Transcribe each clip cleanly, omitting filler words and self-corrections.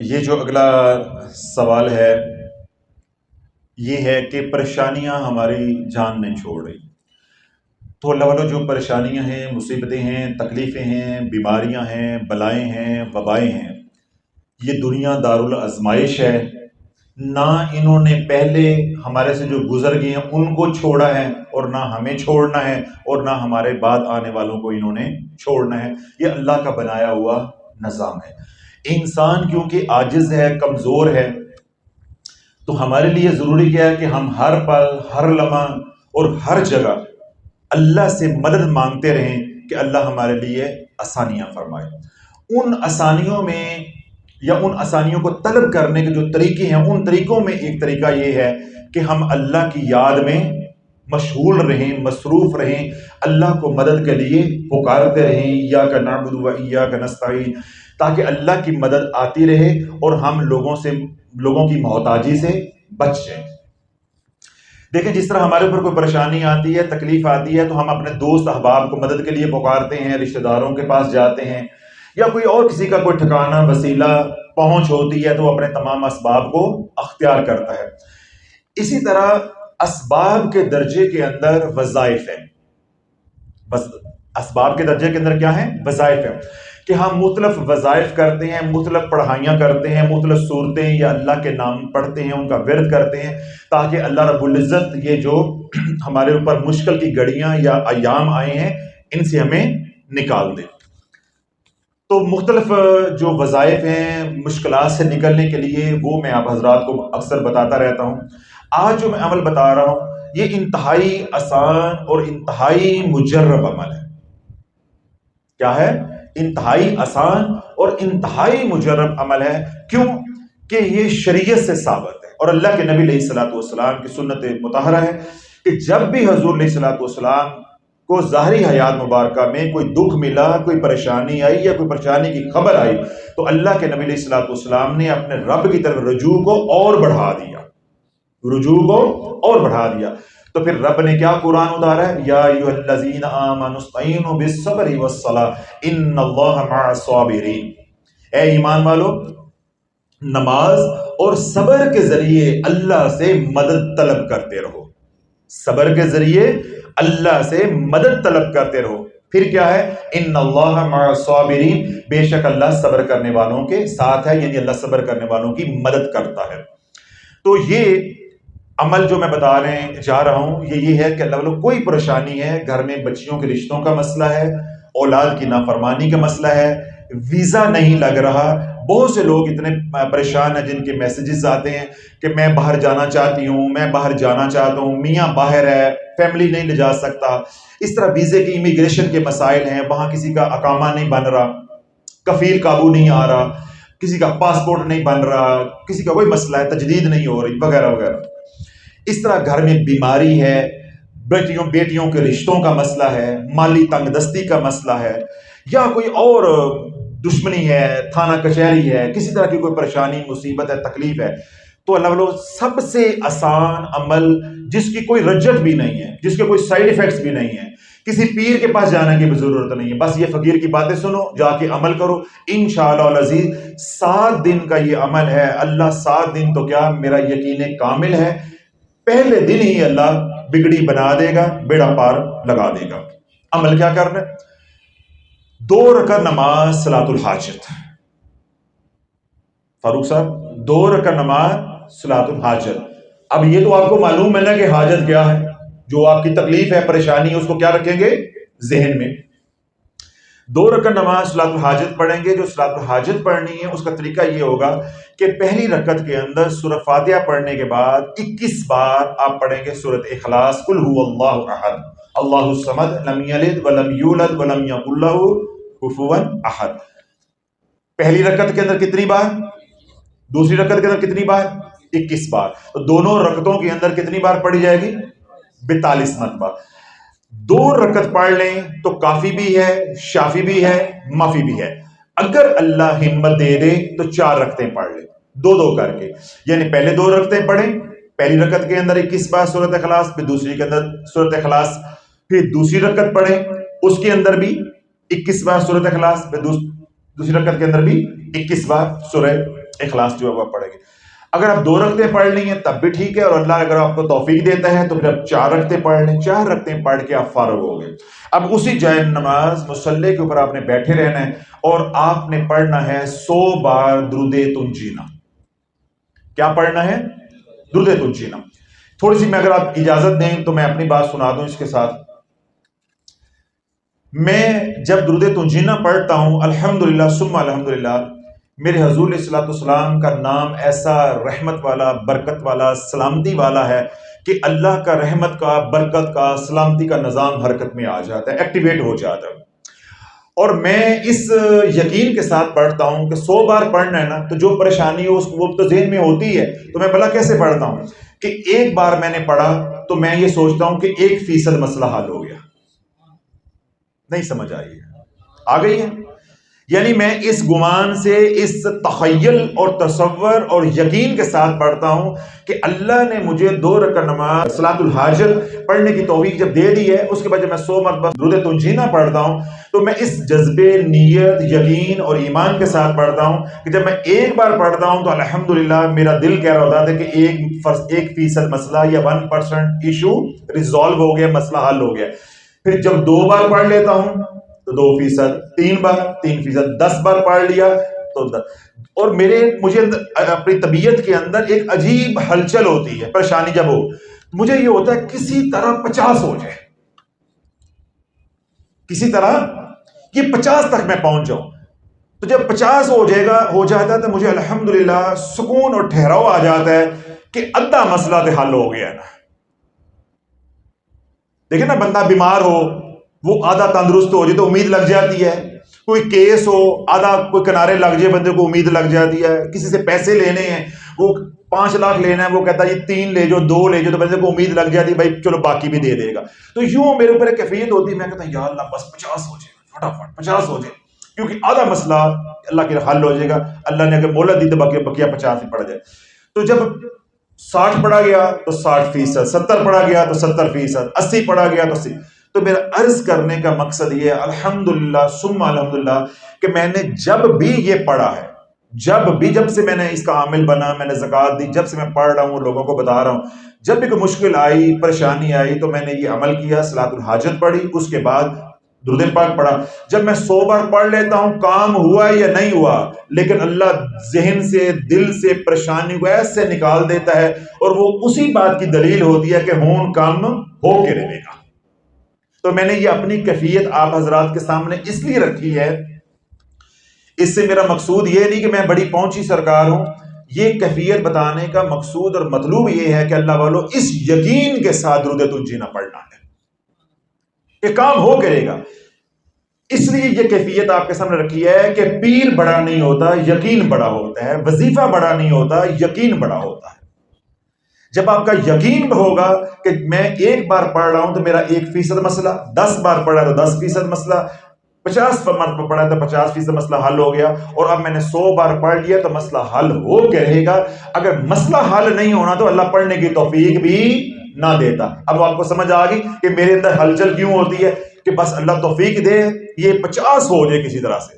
یہ جو اگلا سوال ہے یہ ہے کہ پریشانیاں ہماری جان نہیں چھوڑ رہی. تو اللہ والوں، جو پریشانیاں ہیں، مصیبتیں ہیں، تکلیفیں ہیں، بیماریاں ہیں، بلائیں ہیں، وبائیں ہیں، یہ دنیا دارالآزمائش ہے. نہ انہوں نے پہلے ہمارے سے جو گزر گئے ہیں ان کو چھوڑا ہے، اور نہ ہمیں چھوڑنا ہے، اور نہ ہمارے بعد آنے والوں کو انہوں نے چھوڑنا ہے. یہ اللہ کا بنایا ہوا نظام ہے. انسان کیونکہ عاجز ہے، کمزور ہے، تو ہمارے لیے ضروری کیا ہے کہ ہم ہر پل، ہر لمحہ اور ہر جگہ اللہ سے مدد مانگتے رہیں کہ اللہ ہمارے لیے آسانیاں فرمائے. ان آسانیوں میں یا ان آسانیوں کو طلب کرنے کے جو طریقے ہیں، ان طریقوں میں ایک طریقہ یہ ہے کہ ہم اللہ کی یاد میں مشغول رہیں، مصروف رہیں، اللہ کو مدد کے لیے پکارتے رہیں، ایاک نعبد و ایاک نستعین، تاکہ اللہ کی مدد آتی رہے اور ہم لوگوں کی محتاجی سے بچ جائیں. دیکھیں، جس طرح ہمارے اوپر کوئی پریشانی آتی ہے، تکلیف آتی ہے، تو ہم اپنے دوست احباب کو مدد کے لیے پکارتے ہیں، رشتہ داروں کے پاس جاتے ہیں، یا کوئی اور کسی کا کوئی ٹھکانہ، وسیلہ، پہنچ ہوتی ہے تو وہ اپنے تمام اسباب کو اختیار کرتا ہے. اسی طرح اسباب کے درجے کے اندر وظائف ہیں. بس اسباب کے درجے کے اندر کیا ہیں؟ وظائف ہیں، کہ ہم مختلف وظائف کرتے ہیں، مختلف پڑھائیاں کرتے ہیں، مختلف صورتیں یا اللہ کے نام پڑھتے ہیں، ان کا ورد کرتے ہیں، تاکہ اللہ رب العزت یہ جو ہمارے اوپر مشکل کی گھڑیاں یا ایام آئے ہیں ان سے ہمیں نکال دے. تو مختلف جو وظائف ہیں مشکلات سے نکلنے کے لیے، وہ میں آپ حضرات کو اکثر بتاتا رہتا ہوں. آج جو میں عمل بتا رہا ہوں یہ انتہائی آسان اور انتہائی مجرب عمل ہے. کیا ہے؟ انتہائی آسان اور انتہائی مجرب عمل ہے. کیوں؟ کہ یہ شریعت سے ثابت ہے، اور اللہ کے نبی علیہ الصلوۃ والسلام کی سنت مطہرہ ہے کہ جب بھی حضور علیہ الصلوۃ والسلام کو ظاہری حیات مبارکہ میں کوئی دکھ ملا، کوئی پریشانی آئی یا کوئی پریشانی کی خبر آئی، تو اللہ کے نبی علیہ الصلوۃ والسلام نے اپنے رب کی طرف رجوع کو اور بڑھا دیا، رجوع کو اور بڑھا دیا. تو پھر رب نے کیا قرآن اتارا ہے؟ یا ایھا الذین آمنوا استعینوا بالصبر والصلاۃ ان اللہ مع الصابرین. اے ایمان والو، نماز اور صبر کے ذریعے اللہ سے مدد طلب کرتے رہو. صبر کے ذریعے اللہ سے مدد طلب کرتے رہو. پھر کیا ہے؟ ان اللہ مع الصابرین، بے شک اللہ صبر کرنے والوں کے ساتھ ہے، یعنی اللہ صبر کرنے والوں کی مدد کرتا ہے. تو یہ عمل جو میں بتا جا رہا ہوں یہ ہے کہ اللہ والوں، کوئی پریشانی ہے، گھر میں بچیوں کے رشتوں کا مسئلہ ہے، اولاد کی نافرمانی کا مسئلہ ہے، ویزا نہیں لگ رہا. بہت سے لوگ اتنے پریشان ہیں جن کے میسیجز آتے ہیں کہ میں باہر جانا چاہتی ہوں، میں باہر جانا چاہتا ہوں، میاں باہر ہے، فیملی نہیں لے جا سکتا. اس طرح ویزے کی امیگریشن کے مسائل ہیں، وہاں کسی کا اقامہ نہیں بن رہا، کفیل قابو نہیں آ رہا، کسی کا پاسپورٹ نہیں بن رہا، کسی کا کوئی مسئلہ ہے، تجدید نہیں ہو رہی، وغیرہ وغیرہ. اس طرح گھر میں بیماری ہے، بیٹیوں کے رشتوں کا مسئلہ ہے، مالی تنگ دستی کا مسئلہ ہے، یا کوئی اور دشمنی ہے، تھانہ کچہری ہے، کسی طرح کی کوئی پریشانی، مصیبت ہے، تکلیف ہے، تو اللہ والوں سب سے آسان عمل، جس کی کوئی رجت بھی نہیں ہے، جس کے کوئی سائیڈ ایفیکٹس بھی نہیں ہیں، کسی پیر کے پاس جانے کی بھی ضرورت نہیں ہے، بس یہ فقیر کی باتیں سنو، جا کے عمل کرو. انشاءاللہ العزیز 7 دن کا یہ عمل ہے. اللہ 7 دن تو کیا، میرا یقین کامل ہے پہلے دن ہی اللہ بگڑی بنا دے گا، بیڑا پار لگا دے گا. عمل کیا کرنا ہے؟ 2 رکعت نماز صلاۃ الحاجت. فاروق صاحب، 2 رکعت نماز صلاۃ الحاجت. اب یہ تو آپ کو معلوم ہے نا کہ حاجت کیا ہے، جو آپ کی تکلیف ہے، پریشانی ہے، اس کو کیا رکھیں گے ذہن میں. 2 رکعت نماز صلاۃ الحاجت پڑھیں گے. جو صلاۃ الحاجت پڑھنی ہے اس کا طریقہ یہ ہوگا کہ پہلی رکعت کے اندر سورہ فاتحہ پڑھنے کے بعد 21 بار آپ پڑھیں گے سورۃ اخلاص، قل هو اللہ احد اللہ الصمد لم یلد ولم یولد ولم یکن لہ کفوا احد. پہلی رکعت کے اندر کتنی بار؟ دوسری رکعت کے اندر کتنی بار؟ 21 بار. تو دونوں رکعتوں کے اندر کتنی بار پڑھی جائے گی؟ 42 مرتبہ. 2 رکعت پڑھ لیں تو کافی بھی ہے، شافی بھی ہے، مافی بھی ہے. اگر اللہ ہمت دے دے تو 4 رکعتیں پڑھ لیں، 2 کر کے. یعنی پہلے 2 رکعتیں پڑھیں، پہلی رکعت کے اندر 21 بار سورۃ اخلاص، پھر دوسری کے اندر سورۃ اخلاص، پھر دوسری رکعت پڑھیں اس کے اندر بھی 21 بار سورۃ اخلاص، پھر دوسری رکعت کے اندر بھی 21 بار سورہ اخلاص جو ہے وہ پڑھیں گے. اگر آپ 2 رکعتیں پڑھ لی ہیں تب بھی ٹھیک ہے، اور اللہ اگر آپ کو توفیق دیتا ہے تو پھر آپ 4 رکعتیں پڑھ لیں. 4 رکعتیں پڑھ کے آپ فارغ ہو گئے. اب اسی جائے نماز مصلی کے اوپر آپ نے بیٹھے رہنا ہے اور آپ نے پڑھنا ہے 100 بار درود تنجینا. کیا پڑھنا ہے؟ درود تنجینا. تھوڑی سی میں اگر آپ اجازت دیں تو میں اپنی بات سنا دوں اس کے ساتھ. میں جب درود تنجینا پڑھتا ہوں الحمدللہ ثم الحمدللہ، میرے حضور علیہ الصلوۃ والسلام کا نام ایسا رحمت والا، برکت والا، سلامتی والا ہے کہ اللہ کا رحمت کا، برکت کا، سلامتی کا نظام حرکت میں آ جاتا ہے، ایکٹیویٹ ہو جاتا ہے. اور میں اس یقین کے ساتھ پڑھتا ہوں کہ 100 بار پڑھنا ہے نا تو جو پریشانی ہو وہ تو ذہن میں ہوتی ہے، تو میں بھلا کیسے پڑھتا ہوں کہ ایک بار میں نے پڑھا تو میں یہ سوچتا ہوں کہ 1% مسئلہ حل ہو گیا. نہیں سمجھ آئی ہے؟ آ گئی ہے؟ یعنی میں اس گمان سے، اس تخیل اور تصور اور یقین کے ساتھ پڑھتا ہوں کہ اللہ نے مجھے 2 رکعت نماز صلاۃ الحاجت پڑھنے کی توفیق جب دے دی ہے، اس کے بعد جب میں 100 مرتبہ درود تنجینا پڑھتا ہوں تو میں اس جذبے، نیت، یقین اور ایمان کے ساتھ پڑھتا ہوں کہ جب میں ایک بار پڑھتا ہوں تو الحمدللہ میرا دل کہہ رہا ہوتا ہے کہ 1% مسئلہ یا 1% ایشو ریزالو ہو گیا، مسئلہ حل ہو گیا. پھر جب 2 بار پڑھ لیتا ہوں تو 2%، 3 بار 3%، 10 بار پڑھ لیا تو 10. اور مجھے اپنی طبیعت کے اندر ایک عجیب ہلچل ہوتی ہے، پریشانی جب ہو، مجھے یہ ہوتا ہے کسی طرح 50 ہو جائے، کسی طرح یہ 50 تک میں پہنچ جاؤں. تو جب 50 ہو جاتا ہے تو مجھے الحمدللہ سکون اور ٹھہراؤ آ جاتا ہے کہ آدھا مسئلہ تو حل ہو گیا نا. دیکھیں نا، بندہ بیمار ہو وہ آدھا تندرست ہو جائے تو امید لگ جاتی ہے. کوئی کیس ہو آدھا کوئی کنارے لگ جائے بندے کو امید لگ جاتی ہے. کسی سے پیسے لینے ہیں، وہ 5 لاکھ لینا ہے، وہ کہتا ہے یہ 3 لے جو 2 لے جو، تو بندے کو امید لگ جاتی ہے بھائی چلو باقی بھی دے دے گا. تو یوں میرے اوپر ایک کیفیت ہوتی ہے، میں کہتا ہوں یا اللہ بس 50 ہو جائے، فٹافٹ 50 ہو جائے، کیونکہ آدھا مسئلہ اللہ کے حل ہو جائے گا. اللہ نے اگر مہلت دی تو بقیہ 50 ہی پڑ جائے. تو جب 60 پڑھا گیا تو 60%، 70 پڑھا گیا تو 70%، 80 پڑھا گیا تو 80. تو میرا عرض کرنے کا مقصد یہ ہے الحمدللہ ثم الحمدللہ کہ میں نے جب بھی یہ پڑھا ہے، جب سے میں نے اس کا عامل بنا، میں نے زکوٰۃ دی، جب سے میں پڑھ رہا ہوں لوگوں کو بتا رہا ہوں، جب بھی کوئی مشکل آئی، پریشانی آئی تو میں نے یہ عمل کیا، صلاۃ الحاجت پڑھی، اس کے بعد درود پاک پڑھا. جب میں 100 بار پڑھ لیتا ہوں، کام ہوا یا نہیں ہوا، لیکن اللہ ذہن سے، دل سے پریشانی کو ایسے نکال دیتا ہے، اور وہ اسی بات کی دلیل ہوتی ہے کہ ہون کام ہو کے رہے گا. تو میں نے یہ اپنی کیفیت آپ حضرات کے سامنے اس لیے رکھی ہے. اس سے میرا مقصود یہ نہیں کہ میں بڑی پہنچی سرکار ہوں، یہ کیفیت بتانے کا مقصود اور مطلوب یہ ہے کہ اللہ والو اس یقین کے ساتھ درود تنجینا پڑھنا ہے، یہ کام ہو کرے گا. اس لیے یہ کیفیت آپ کے سامنے رکھی ہے کہ پیر بڑا نہیں ہوتا، یقین بڑا ہوتا ہے. وظیفہ بڑا نہیں ہوتا، یقین بڑا ہوتا ہے. جب آپ کا یقین ہوگا کہ میں ایک بار پڑھ رہا ہوں تو میرا 1% مسئلہ، 10 بار پڑھا تو 10% مسئلہ، 50 مرتبہ پڑھا تو 50% مسئلہ حل ہو گیا، اور اب میں نے 100 بار پڑھ لیا تو مسئلہ حل ہو کے رہے گا. اگر مسئلہ حل نہیں ہونا تو اللہ پڑھنے کی توفیق بھی نہ دیتا. اب آپ کو سمجھ آ گئی کہ میرے اندر ہلچل کیوں ہوتی ہے، کہ بس اللہ توفیق دے یہ 50 ہو جائے کسی طرح سے،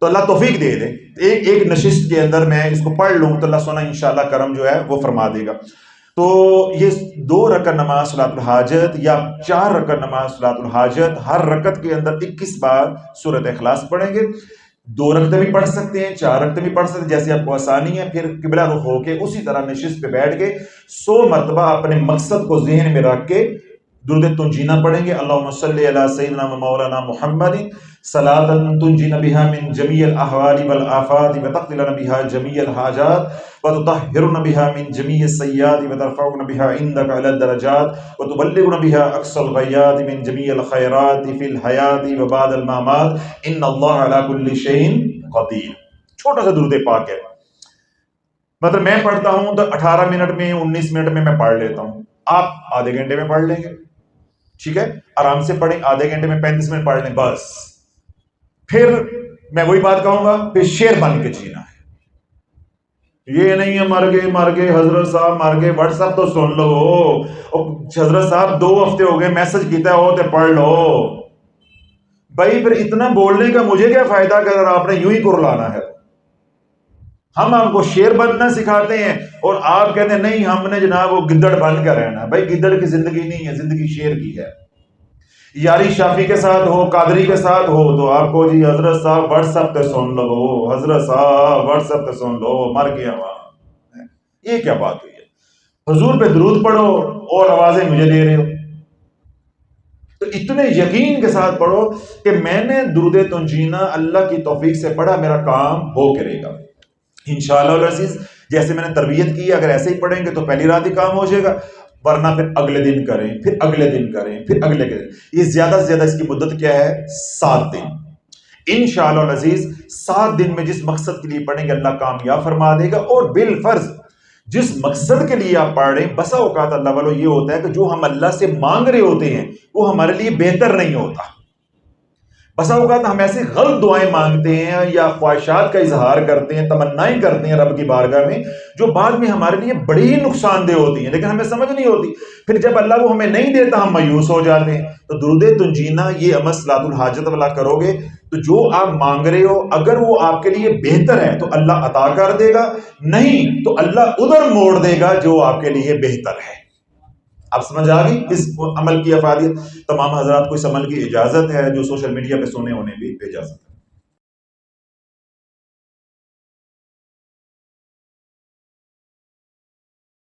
تو اللہ توفیق دے دے. ایک نشست کے اندر میں اس کو پڑھ لوں تو اللہ سونا انشاءاللہ کرم جو ہے وہ فرما دے گا. تو یہ 2 رکعت نماز صلاۃ الحاجت یا 4 رکعت نماز صلاۃ الحاجت، ہر رکعت کے اندر 21 بار سورۃ اخلاص پڑھیں گے. 2 رکعتیں بھی پڑھ سکتے ہیں، 4 رکعتیں بھی پڑھ سکتے ہیں، جیسے آپ کو آسانی ہے. پھر قبلہ رخ ہو کے اسی طرح نشست پہ بیٹھ کے 100 مرتبہ اپنے مقصد کو ذہن میں رکھ کے درود تنجینا پڑھیں گے. اللہم صلی علی سیدنا و مولانا محمد صلاۃ تنجینا بها من جمیع الاحوال والآفات وتقضی لنا بها جمیع الحاجات وتطہرنا بها من جمیع السیئات وترفعنا بها عندك اعلی الدرجات وتبلغنا بها اقصى الغایات من جمیع الخیرات فی الحیات وبعد الممات ان اللہ علی کل شیء قدیر. چھوٹا سا درود پاک ہے، مطلب میں پڑھتا ہوں تو 18 منٹ میں 19 منٹ میں پڑھ لیتا ہوں. آپ آدھے گھنٹے میں پڑھ لیں گے، ٹھیک ہے، آرام سے پڑھیں. آدھے گھنٹے میں 35 منٹ پڑھ لیں بس. پھر میں وہی بات کہوں گا، پھر شیر بن کے جینا ہے. یہ نہیں ہے مر گئے حضرت صاحب مر گئے، واٹس ایپ تو سن لو. حضرت صاحب 2 ہفتے ہو گئے میسج کیتا ہو تو پڑھ لو. بھائی پھر اتنا بولنے کا مجھے کیا فائدہ اگر آپ نے یوں ہی کرلانا ہے. ہم آپ کو شیر بننا سکھاتے ہیں اور آپ کہتے ہیں نہیں ہم نے جناب وہ گدڑ بن کر رہنا. بھائی گدڑ کی زندگی نہیں ہے، زندگی شیر کی ہے. یاری شافی کے ساتھ ہو، قادری کے ساتھ ہو تو آپ کو جی حضرت صاحب واٹس ایپ پہ سن لو، حضرت صاحب واٹس ایپ پہ سن لو، مر گیا وہاں. یہ کیا بات ہوئی ہے؟ حضور پہ درود پڑھو اور آوازیں مجھے دے رہے ہو. تو اتنے یقین کے ساتھ پڑھو کہ میں نے درود تنجینا اللہ کی توفیق سے پڑھا، میرا کام ہو کرے گا انشاءاللہ العزیز. جیسے میں نے تربیت کی، اگر ایسے ہی پڑھیں گے تو پہلی رات ہی کام ہو جائے گا، ورنہ پھر اگلے دن کریں، پھر اگلے دن کریں، پھر اگلے دن. یہ زیادہ سے زیادہ اس کی مدت کیا ہے؟ 7 دن. انشاءاللہ العزیز 7 دن میں جس مقصد کے لیے پڑھیں گے اللہ کامیاب فرما دے گا. اور بالفرض جس مقصد کے لیے آپ پڑھ رہے ہیں، بسا اوقات اللہ والو یہ ہوتا ہے کہ جو ہم اللہ سے مانگ رہے ہوتے ہیں وہ ہمارے لیے بہتر نہیں ہوتا. بسا اوقات ہم ایسے غلط دعائیں مانگتے ہیں یا خواہشات کا اظہار کرتے ہیں، تمنائیں کرتے ہیں رب کی بارگاہ میں، جو بعد میں ہمارے لیے بڑی ہی نقصان دہ ہوتی ہیں، لیکن ہمیں سمجھ نہیں ہوتی. پھر جب اللہ وہ ہمیں نہیں دیتا ہم مایوس ہو جاتے ہیں. تو درود تنجینا یہ عمل صلاۃ الحاجت والا کرو گے تو جو آپ مانگ رہے ہو اگر وہ آپ کے لیے بہتر ہے تو اللہ عطا کر دے گا، نہیں تو اللہ ادھر موڑ دے گا جو آپ کے لیے بہتر ہے. اب سمجھ آ گئی اس عمل کی افادیت. تمام حضرات کو اس عمل کی اجازت ہے، جو سوشل میڈیا پہ سونے ہونے بھی اجازت ہے.